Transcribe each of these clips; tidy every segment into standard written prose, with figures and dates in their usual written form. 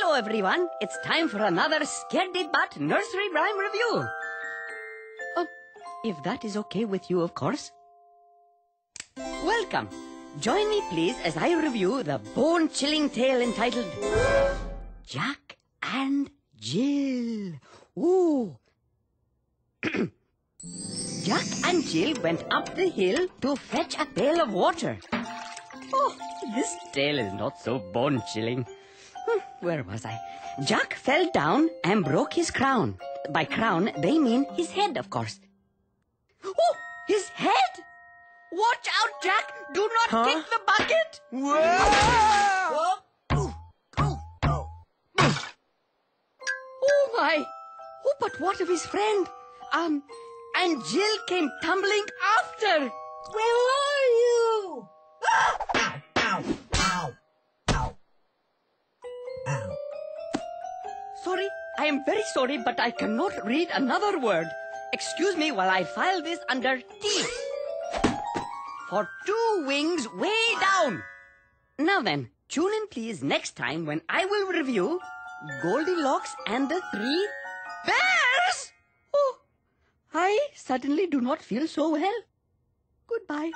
Hello, everyone. It's time for another Scaredy But Nursery Rhyme Review. Oh, if that is okay with you, of course. Welcome. Join me, please, as I review the bone-chilling tale entitled Jack and Jill. Ooh. Jack and Jill went up the hill to fetch a pail of water. Oh, this tale is not so bone-chilling. Where was I? Jack fell down and broke his crown. By crown, they mean his head, of course. Oh, his head! Watch out, Jack! Do not kick the bucket! Whoa! Oh, my! Oh, but what of his friend? And Jill came tumbling after. Where are you? Ow! Ow! Ow! Ow! Ow! Sorry, I am very sorry, but I cannot read another word. Excuse me while I file this under T. For 2 wings way down. Now then, tune in please next time when I will review Goldilocks and the 3 Bears. Oh, I suddenly do not feel so well. Goodbye.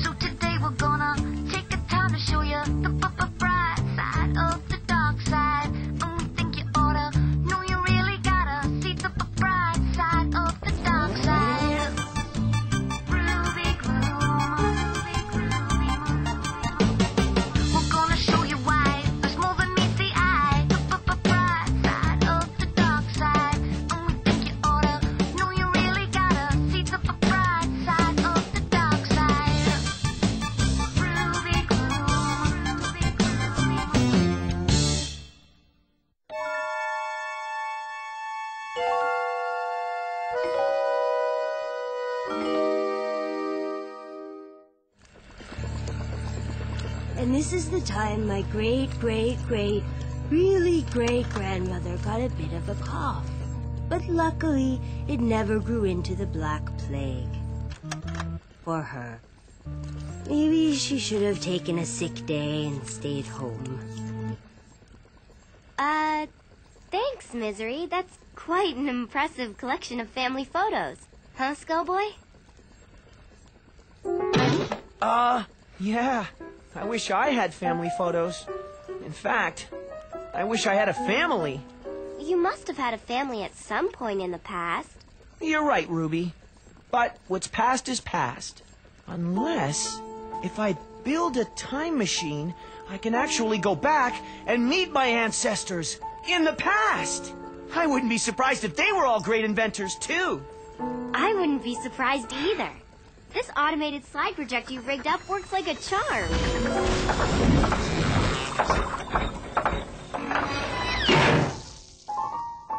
So today we're gonna take a time to show you the bright side of the dark side. And we think you oughta know you really gotta see the bright side of the dark side. Ruby Gloom, we're gonna show you why there's more than meets the eye. The bright side of the dark side. And we think you oughta know you really gotta see the bright side of the dark side. Ruby Gloom, And this is the time my really great grandmother got a bit of a cough. But luckily, it never grew into the Black Plague. For her. Maybe she should have taken a sick day and stayed home. Thanks, Misery. That's quite an impressive collection of family photos. Huh, Skullboy? Yeah. I wish I had family photos. In fact, I wish I had a family. You must have had a family at some point in the past. You're right, Ruby. But what's past is past. Unless, if I build a time machine, I can actually go back and meet my ancestors in the past. I wouldn't be surprised if they were all great inventors, too. I wouldn't be surprised either. This automated slide projector you rigged up works like a charm.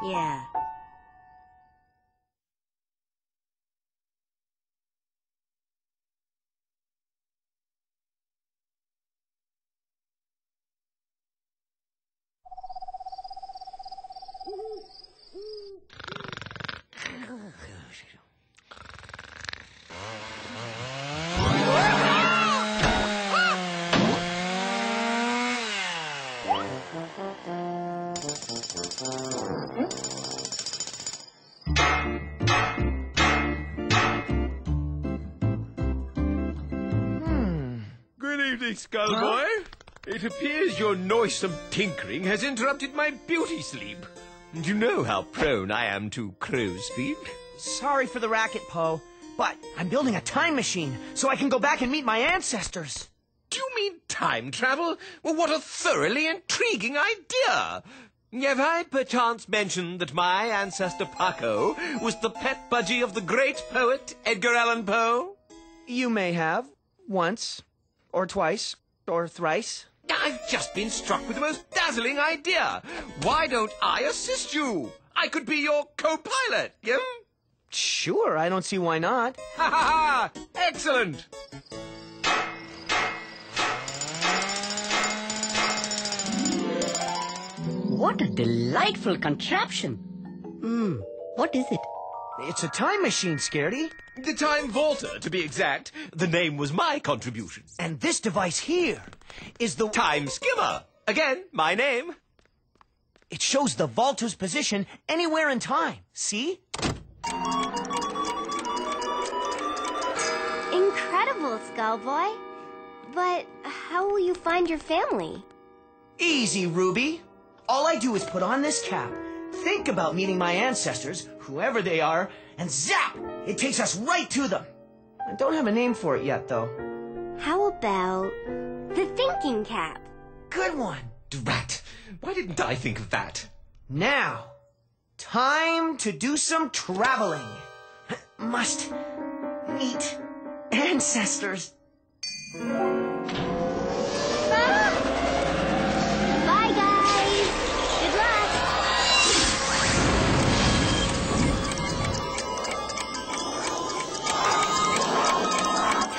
Yeah. Good evening, Skullboy. It appears your noisome tinkering has interrupted my beauty sleep. And you know how prone I am to crow's feet. Sorry for the racket, Poe, but I'm building a time machine so I can go back and meet my ancestors. Do you mean time travel? Well, what a thoroughly intriguing idea! Have I perchance mentioned that my ancestor Paco was the pet budgie of the great poet Edgar Allan Poe? You may have. Once. Or twice. Or thrice. I've just been struck with the most dazzling idea. Why don't I assist you? I could be your co-pilot, yeah? Sure, I don't see why not. Ha ha ha! Excellent! What a delightful contraption. What is it? It's a time machine, Scaredy. The Time Vaulter, to be exact. The name was my contribution. And this device here is the... Time Skimmer. Again, my name. It shows the vaulter's position anywhere in time. See? Incredible, Skullboy. But how will you find your family? Easy, Ruby. All I do is put on this cap, think about meeting my ancestors, whoever they are, and zap! It takes us right to them. I don't have a name for it yet, though. How about the thinking cap? Good one. Drat. Why didn't I think of that? Now, time to do some traveling. Must meet ancestors. Bye, guys. Good luck.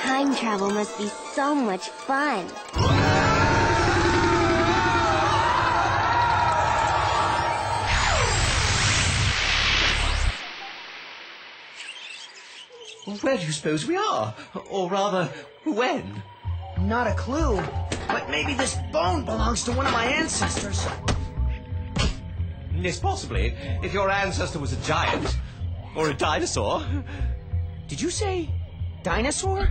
Time travel must be so much fun. Where do you suppose we are? Or rather, when? Not a clue, but maybe this bone belongs to one of my ancestors. Yes, possibly. If your ancestor was a giant. Or a dinosaur. Did you say dinosaur?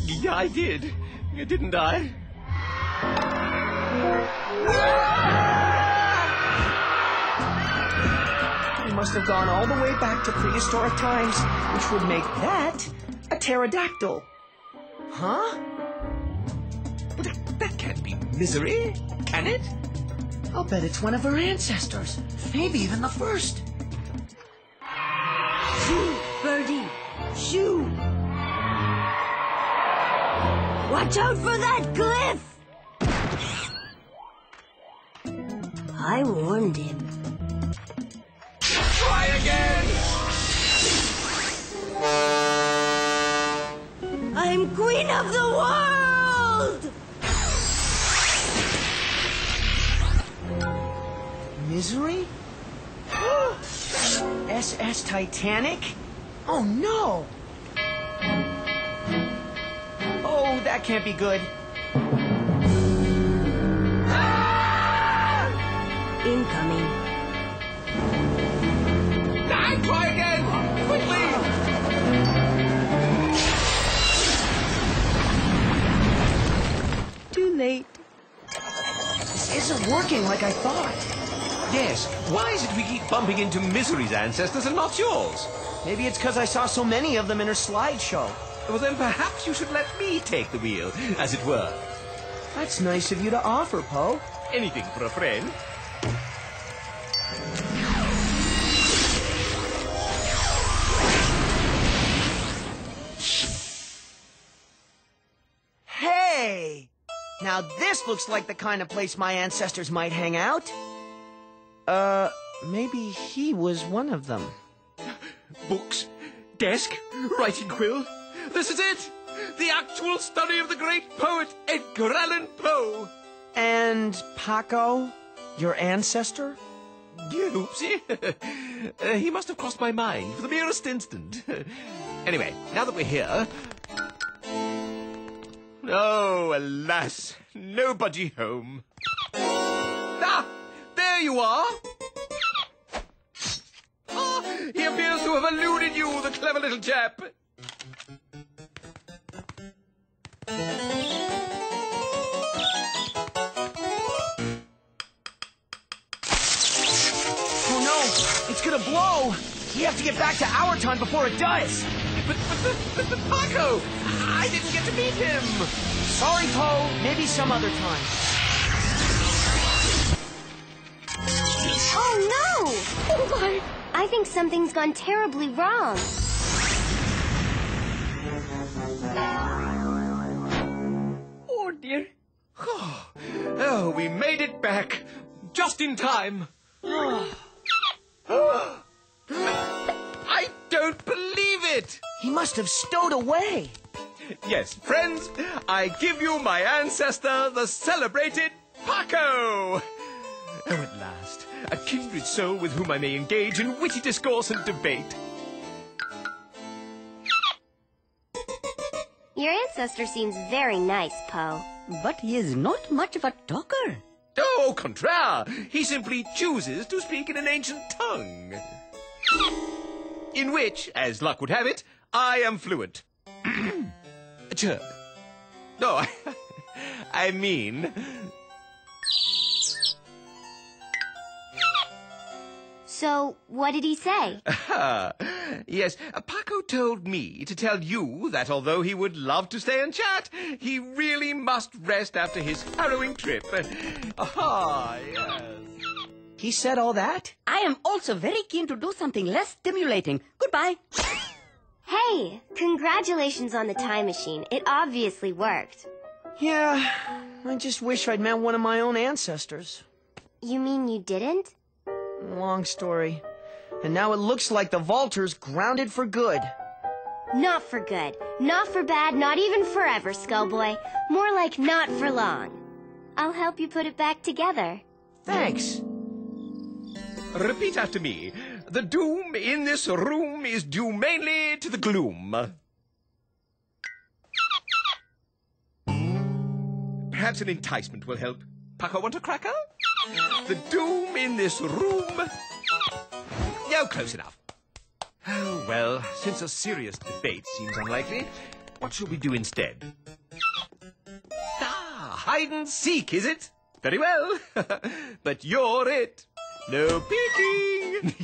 Yeah, I did. Didn't I? We must have gone all the way back to prehistoric times, which would make that a pterodactyl. Huh? But that can't be Misery, can it? I'll bet it's one of her ancestors. Maybe even the first. Shoo, Birdie, shoo! Watch out for that cliff! I warned him. Try again! I'm queen of the world! Misery? SS Titanic? Oh no! Oh, that can't be good. Incoming. Try again! Quickly! Too late. This isn't working like I thought. Yes, why is it we keep bumping into Misery's ancestors and not yours? Maybe it's because I saw so many of them in her slideshow. Well, then perhaps you should let me take the wheel, as it were. That's nice of you to offer, Poe. Anything for a friend. Hey! Now this looks like the kind of place my ancestors might hang out. Maybe he was one of them. Books, desk, writing quill. This is it! The actual study of the great poet Edgar Allan Poe. And Paco, your ancestor? Oopsie. He must have crossed my mind for the merest instant. Anyway, now that we're here... Oh, alas, nobody home. Ah, there you are. Ah, he appears to have eluded you, the clever little chap. Oh no, it's gonna blow. We have to get back to our time before it does. But Paco, I didn't get to meet him. Sorry, Poe. Maybe some other time. Oh, no! Oh, my. I think something's gone terribly wrong. Oh, dear. Oh, we made it back. Just in time. I don't believe it. He must have stowed away. Yes, friends, I give you my ancestor, the celebrated Paco. Oh, at last, a kindred soul with whom I may engage in witty discourse and debate. Your ancestor seems very nice, Poe. But he is not much of a talker. Oh, au contraire, he simply chooses to speak in an ancient tongue. In which, as luck would have it, I am fluent. Chirp. No, I mean... So, what did he say? Yes, Paco told me to tell you that although he would love to stay and chat, he really must rest after his harrowing trip. Yes. He said all that? I am also very keen to do something less stimulating. Goodbye. Hey, congratulations on the time machine. It obviously worked. Yeah, I just wish I'd met one of my own ancestors. You mean you didn't? Long story. And now it looks like the Vaulter's grounded for good. Not for good. Not for bad, not even forever, Skullboy. More like not for long. I'll help you put it back together. Thanks. Repeat after me. The doom in this room is due mainly to the gloom. Perhaps an enticement will help. Paco, want a cracker? The doom in this room... No, close enough. Oh, well, since a serious debate seems unlikely, what shall we do instead? Ah, hide and seek, is it? Very well. But you're it. No peeking.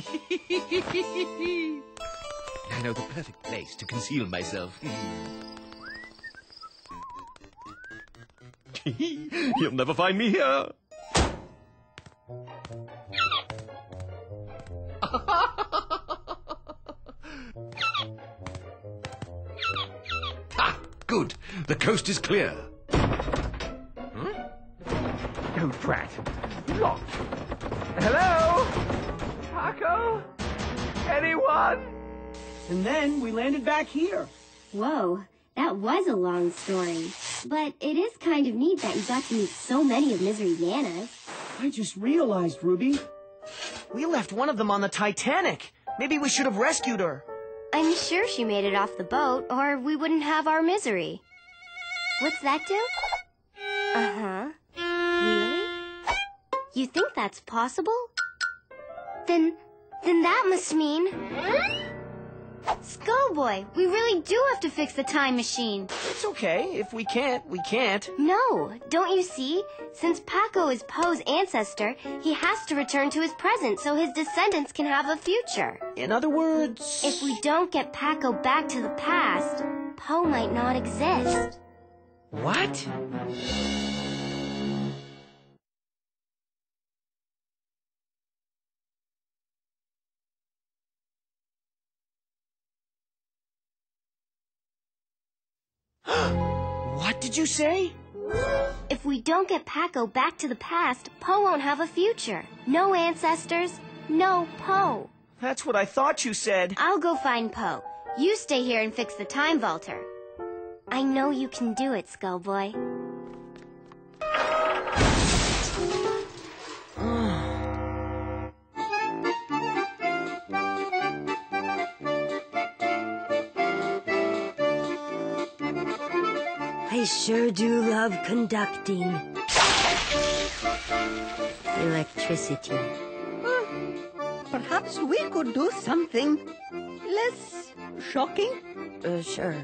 I know the perfect place to conceal myself. You'll never find me here. Ah, good. The coast is clear. Oh, drat. Locked. Hello? Paco? Anyone? And then we landed back here. Whoa, that was a long story. But it is kind of neat that you got to meet so many of Misery Nanas. I just realized, Ruby. We left one of them on the Titanic. Maybe we should have rescued her. I'm sure she made it off the boat, or we wouldn't have our misery. What's that do? Uh-huh. Really? You think that's possible? Then that must mean... Skullboy, we really do have to fix the time machine. It's okay. If we can't, we can't. No, don't you see? Since Paco is Poe's ancestor, he has to return to his present so his descendants can have a future. In other words... If we don't get Paco back to the past, Poe might not exist. What? What did you say? If we don't get Paco back to the past, Poe won't have a future. No ancestors, no Poe. That's what I thought you said. I'll go find Poe. You stay here and fix the time vaulter. I know you can do it, Skullboy. I sure do love conducting. Electricity. Perhaps we could do something less shocking. Sure.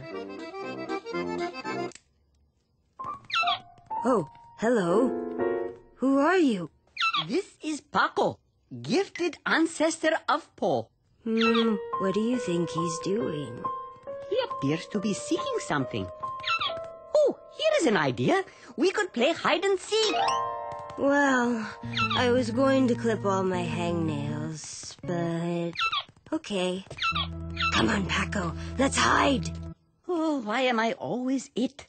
Oh, hello. Who are you? This is Paco, gifted ancestor of Poe. What do you think he's doing? He appears to be seeking something. Oh, here is an idea. We could play hide and seek. Well, I was going to clip all my hangnails, but... Okay. Come on, Paco. Let's hide. Oh, why am I always it?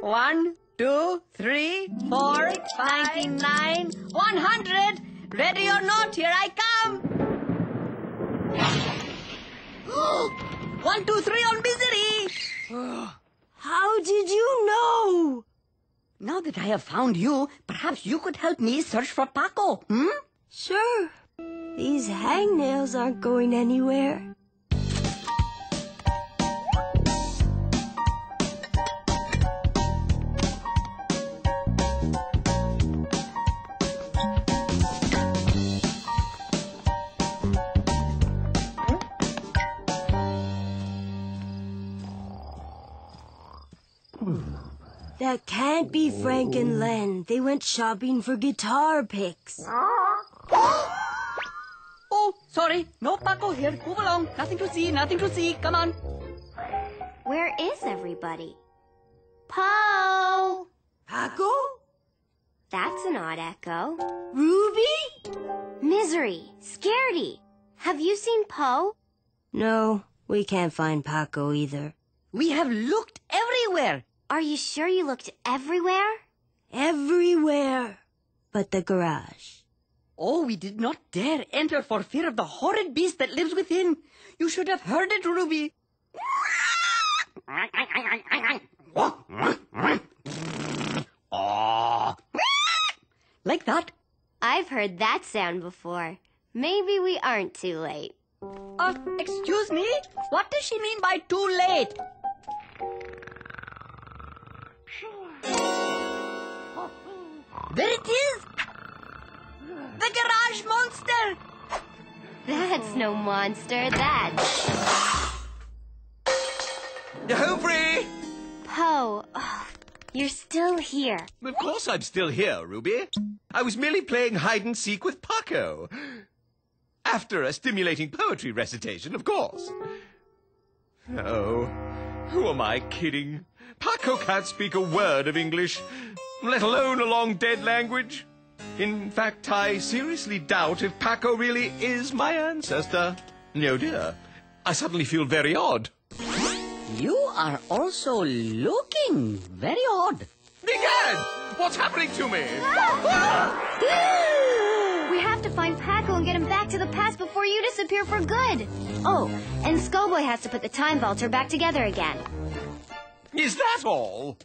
1, 2, 3, 4, 99, 100. Ready or not, here I come. 1, 2, 3 on misery. How did you know? Now that I have found you, perhaps you could help me search for Paco, Sure. These hangnails aren't going anywhere. That can't be Frank and Len. They went shopping for guitar picks. Oh, sorry. No Paco here. Move along. Nothing to see, nothing to see. Come on. Where is everybody? Poe! Paco? That's an odd echo. Ruby? Misery, Scaredy. Have you seen Poe? No, we can't find Paco either. We have looked everywhere. Are you sure you looked everywhere? Everywhere but the garage. Oh, we did not dare enter for fear of the horrid beast that lives within. You should have heard it, Ruby. Like that. I've heard that sound before. Maybe we aren't too late. Excuse me? What does she mean by too late? There it is! The garage monster! That's no monster, that's... Hopefrey! Poe, oh, you're still here. Of course I'm still here, Ruby. I was merely playing hide-and-seek with Paco. After a stimulating poetry recitation, of course. Oh, who am I kidding? Paco can't speak a word of English, let alone a long dead language. In fact, I seriously doubt if Paco really is my ancestor. No, dear. I suddenly feel very odd. You are also looking very odd. Begad! What's happening to me? We have to find Paco and get him back to the past before you disappear for good. Oh, and Skullboy has to put the time vaulter back together again. Is that all?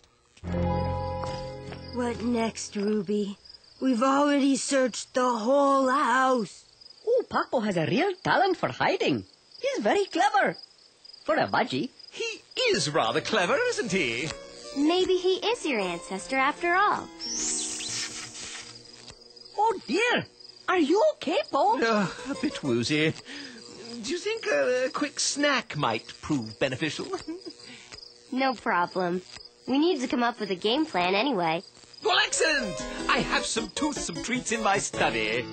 What next, Ruby? We've already searched the whole house. Oh, Paco has a real talent for hiding. He's very clever. For a budgie. He is rather clever, isn't he? Maybe he is your ancestor after all. Oh, dear. Are you okay, Po? A bit woozy. Do you think a quick snack might prove beneficial? No problem. We need to come up with a game plan anyway. Well, excellent! I have some toothsome treats in my study.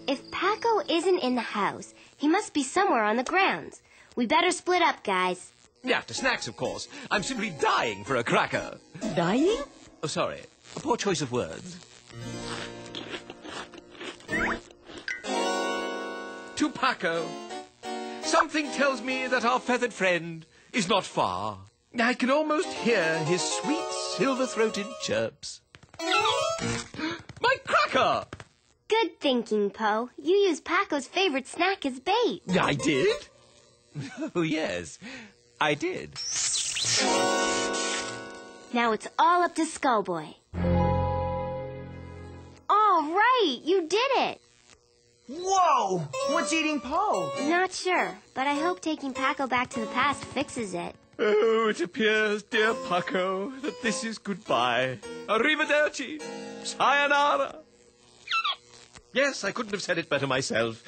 If Paco isn't in the house, he must be somewhere on the grounds. We better split up, guys. After snacks, of course. I'm simply dying for a cracker. Dying? Oh, sorry. A poor choice of words. To Paco. Something tells me that our feathered friend is not far. I can almost hear his sweet, silver-throated chirps. My cracker! Good thinking, Poe. You used Paco's favorite snack as bait. I did? Oh, yes, I did. Now it's all up to Skullboy. All right, you did it. Whoa! What's eating Poe? Not sure, but I hope taking Paco back to the past fixes it. Oh, it appears, dear Paco, that this is goodbye. Arrivederci. Sayonara. Yes, I couldn't have said it better myself.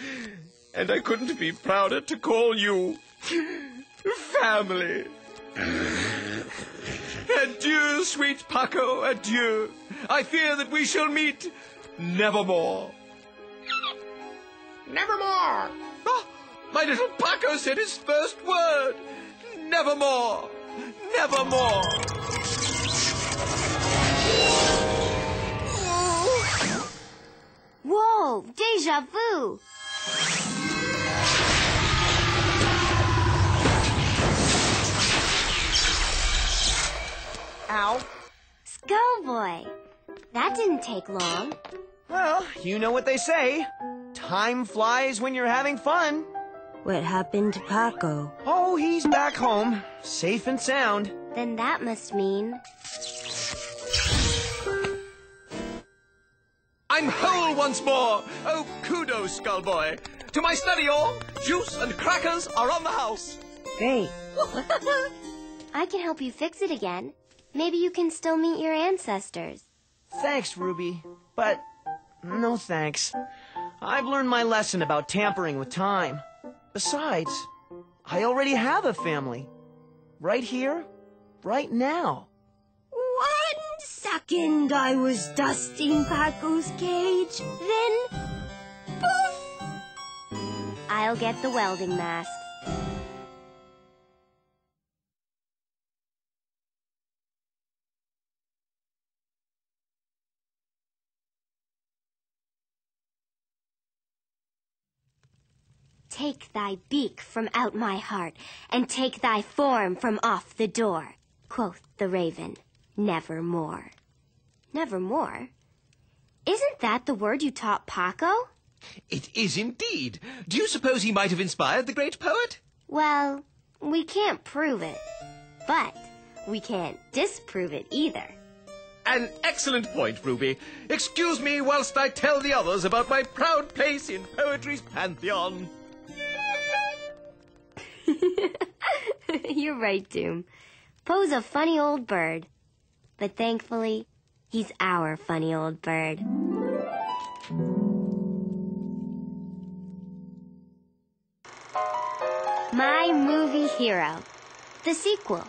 And I couldn't be prouder to call you family. Adieu, sweet Paco, adieu. I fear that we shall meet nevermore. Nevermore. Oh, my little Paco said his first word. Nevermore. Nevermore. Whoa, deja vu. Ow. Skullboy. That didn't take long. Well, you know what they say. Time flies when you're having fun. What happened to Paco? Oh, he's back home, safe and sound. Then that must mean... I'm whole once more. Oh, kudos, Skullboy. To my study, all. Juice and crackers are on the house. Great. I can help you fix it again. Maybe you can still meet your ancestors. Thanks, Ruby, but no thanks. I've learned my lesson about tampering with time. Besides, I already have a family. Right here, right now. 1 second I was dusting Paco's cage, then poof! I'll get the welding masks. Take thy beak from out my heart, and take thy form from off the door, quoth the raven, nevermore. Nevermore? Isn't that the word you taught Paco? It is indeed. Do you suppose he might have inspired the great poet? Well, we can't prove it, but we can't disprove it either. An excellent point, Ruby. Excuse me whilst I tell the others about my proud place in poetry's pantheon. You're right, Doom. Poe's a funny old bird. But thankfully, he's our funny old bird. My Movie Hero, the sequel.